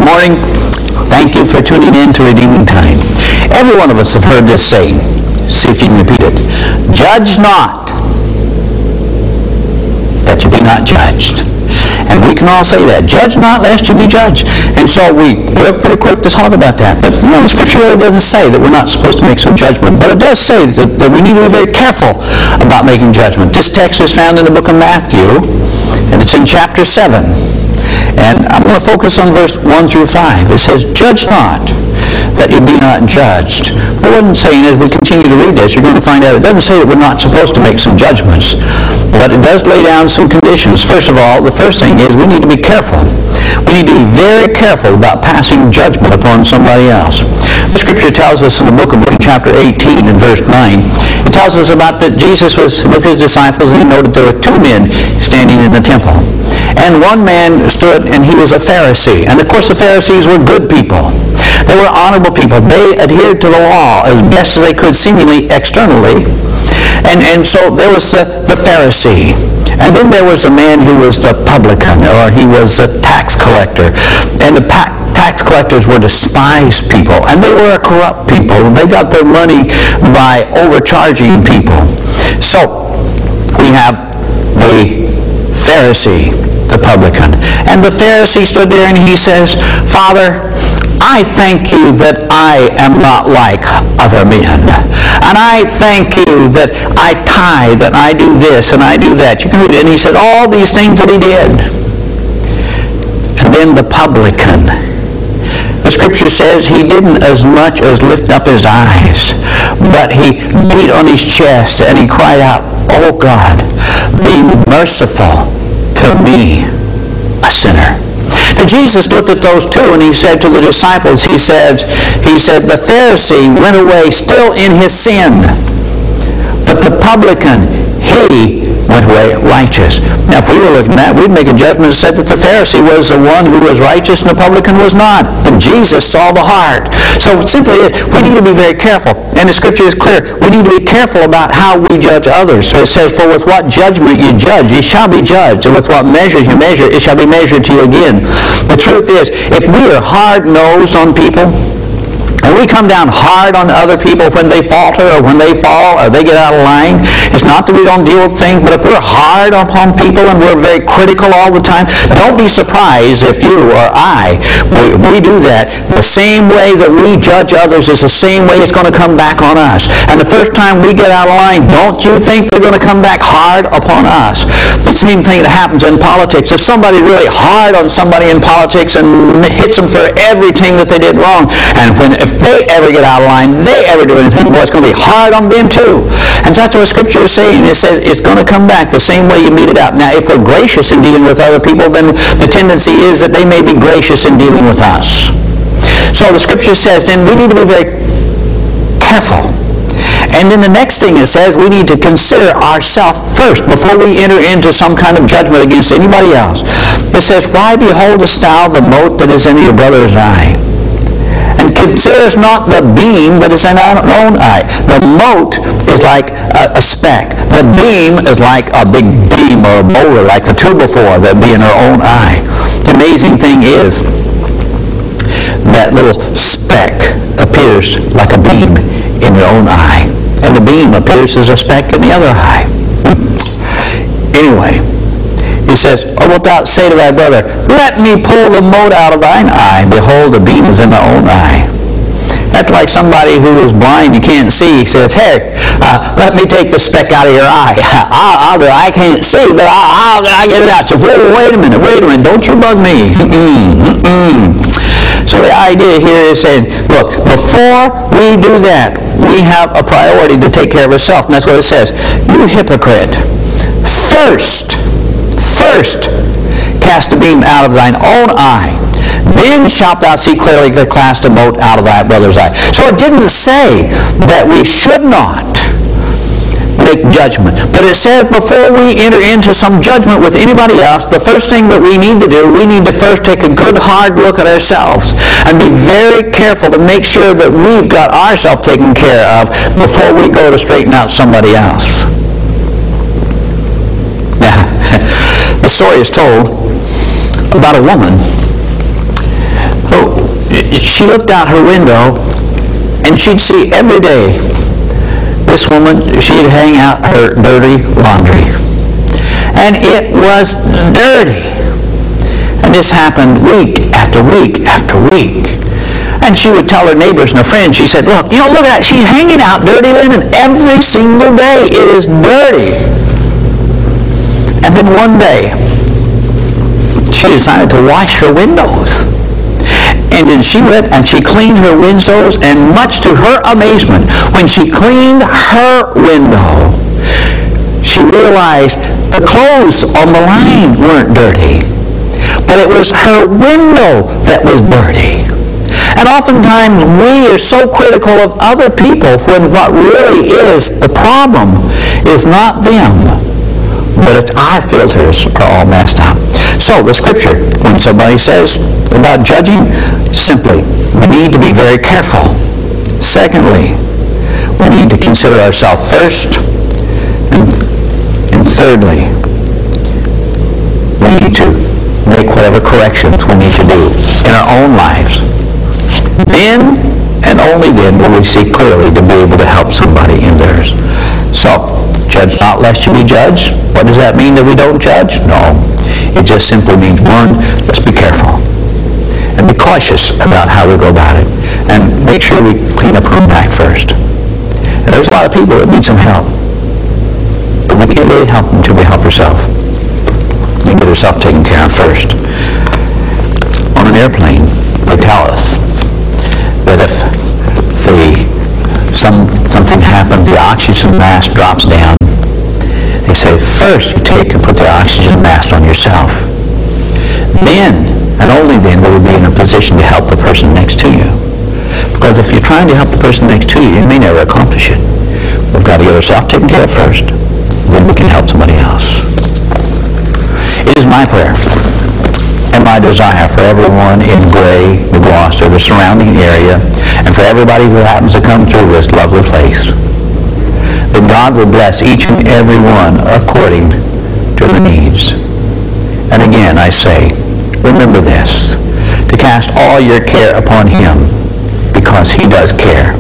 morning. Thank you for tuning in to Redeeming Time. Every one of us have heard this saying. See if you can repeat it. Judge not, that you be not judged. And we can all say that. Judge not, lest you be judged. And so we're pretty quick to talk about that. But the Scripture really doesn't say that we're not supposed to make some judgment. But it does say that we need to be very careful about making judgment. This text is found in the book of Matthew, and it's in chapter 7. And I'm going to focus on verse 1 through 5. It says, judge not, that you be not judged. What it wasn't saying, as we continue to read this, you're going to find out it doesn't say that we're not supposed to make some judgments, but it does lay down some conditions. First of all, the first thing is we need to be careful. We need to be very careful about passing judgment upon somebody else. The Scripture tells us in the book of Luke, chapter 18 and verse 9, it tells us about that Jesus was with his disciples, and he noted there were two men standing in the temple. And one man stood, and he was a Pharisee. And of course the Pharisees were good people. They were honorable people. They adhered to the law as best as they could, seemingly externally. And so there was the Pharisee. And then there was a man who was the publican, or he was a tax collector. And the tax collectors were despised people, and they were a corrupt people. They got their money by overcharging people. So we have the Pharisee, the publican. And the Pharisee stood there and he says, Father, I thank you that I am not like other men. And I thank you that I tithe and I do this and I do that. You can read it. And he said all these things that he did. And then the publican, the Scripture says he didn't as much as lift up his eyes, but he beat on his chest and he cried out, Oh God, be merciful to me, a sinner. And Jesus looked at those two and he said to the disciples, he said, the Pharisee went away still in his sin, but the publican, he went away righteous. Now, if we were looking at that, we'd make a judgment and said that the Pharisee was the one who was righteous and the publican was not. But Jesus saw the heart. So simply is, we need to be very careful. And the Scripture is clear. We need to be careful about how we judge others. So it says, for with what judgment you judge, you shall be judged. And with what measures you measure, it shall be measured to you again. The truth is, if we are hard-nosed on people, and we come down hard on other people when they falter or when they fall or they get out of line, it's not that we don't deal with things, but if we're hard upon people and we're very critical all the time, don't be surprised if you or I, we do that. The same way that we judge others is the same way it's going to come back on us. And the first time we get out of line, don't you think they're going to come back hard upon us? It's the same thing that happens in politics. If somebody's really hard on somebody in politics and hits them for everything that they did wrong, and if they ever get out of line, they ever do anything, boy, it's going to be hard on them too. And that's what Scripture is saying. It says it's going to come back the same way you meet it out. Now, if we're gracious in dealing with other people, then the tendency is that they may be gracious in dealing with us. So the Scripture says then we need to be very careful. And then the next thing it says, we need to consider ourselves first before we enter into some kind of judgment against anybody else. It says, why beholdest thou the mote that is in your brother's eye? And considers not the beam that is in our own eye. The mote is like a speck. The beam is like a big beam or a boulder, like the 2x4 that be in our own eye. The amazing thing is that little speck appears like a beam in your own eye, and the beam appears as a speck in the other eye. Anyway, he says, or wilt thou say to thy brother, let me pull the mote out of thine eye? Behold, the beam is in thy own eye. That's like somebody who is blind, you can't see. He says, hey, let me take the speck out of your eye. I can't see, but I'll get it out. So wait a minute, don't you bug me. So the idea here is saying, look, before we do that, we have a priority to take care of ourselves. And that's what it says. You hypocrite, first cast a beam out of thine own eye. Then shalt thou see clearly to cast a mote out of thy brother's eye. So it didn't say that we should not make judgment. But it says before we enter into some judgment with anybody else, the first thing that we need to do, we need to first take a good hard look at ourselves and be very careful to make sure that we've got ourselves taken care of before we go to straighten out somebody else. Now, the story is told about a woman she looked out her window, and she'd see every day this woman, she'd hang out her dirty laundry. And it was dirty. And this happened week after week after week. And she would tell her neighbors and her friends, she said, look at that. She's hanging out dirty linen every single day. It is dirty. And then one day, she decided to wash her windows. And then she went and she cleaned her windows, and much to her amazement, when she cleaned her window, she realized the clothes on the line weren't dirty, but it was her window that was dirty. And oftentimes we are so critical of other people when what really is the problem is not them, but it's our filters are all messed up. So the scripture, when somebody says about judging, simply, we need to be very careful. Secondly, we need to consider ourselves first. And thirdly, we need to make whatever corrections we need to do in our own lives. Then, and only then, will we see clearly to be able to help somebody in theirs. So, judge not lest you be judged. What does that mean, that we don't judge? No. It just simply means, one, let's be careful and be cautious about how we go about it, and make sure we clean up our own act first. And there's a lot of people that need some help, but we can't really help them until we help ourselves. You get yourself taken care of first. On an airplane, they tell us that if something happens, the oxygen mask drops down, they say first you take and put the oxygen mask on yourself. Then, and only then, will we be in a position to help the person next to you. Because if you're trying to help the person next to you, you may never accomplish it. We've got to get ourselves taken care of first, then we can help somebody else. It is my prayer and my desire for everyone in Gray, New Gloucester, the surrounding area, and for everybody who happens to come through this lovely place, that God will bless each and every one according to the needs. And again, I say, remember this, to cast all your care upon Him, because He does care.